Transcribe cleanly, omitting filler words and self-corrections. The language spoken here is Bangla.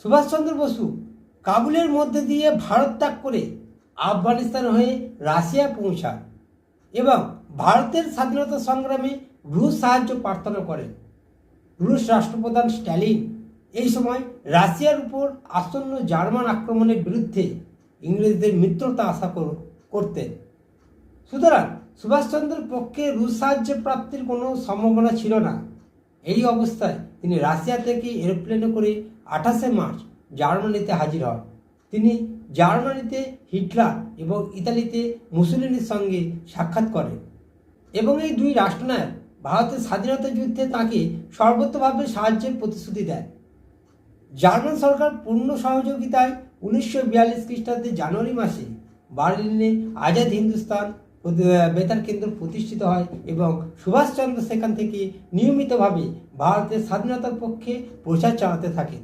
সুভাষচন্দ্র বসু কাবুলের মধ্যে দিয়ে ভারত ত্যাগ করে আফগানিস্তান হয়ে রাশিয়া পৌঁছান এবং ভারতের স্বাধীনতা সংগ্রামে রুশ সাহায্য প্রার্থনা করেন। রুশ রাষ্ট্রপ্রধান স্ট্যালিন এই সময় রাশিয়ার উপর আসন্ন জার্মান আক্রমণের বিরুদ্ধে ইংরেজদের মিত্রতা আশা করতেন। সুতরাং সুভাষচন্দ্রের পক্ষে রুশ সাহায্য প্রাপ্তির কোনো সম্ভাবনা ছিল না। এই অবস্থায় তিনি রাশিয়া থেকে এরোপ্লেনে করে 28শে মার্চ জার্মানিতে হাজির হন। তিনি জার্মানিতে হিটলার এবং ইতালিতে মুসোলিনির সঙ্গে সাক্ষাৎ করেন এবং এই দুই রাষ্ট্রনায়ক ভারতের স্বাধীনতা যুদ্ধে তাঁকে সর্বতোভাবে সাহায্যের প্রতিশ্রুতি দেয়। জার্মান সরকার পূর্ণ সহযোগিতায় 1942 খ্রিস্টাব্দে জানুয়ারি মাসে বার্লিনে আজাদ হিন্দুস্তান বেতার কেন্দ্র প্রতিষ্ঠিত হয় এবং সুভাষচন্দ্র সেখান থেকে নিয়মিতভাবে ভারতের স্বাধীনতার পক্ষে প্রচার চালাতে থাকেন।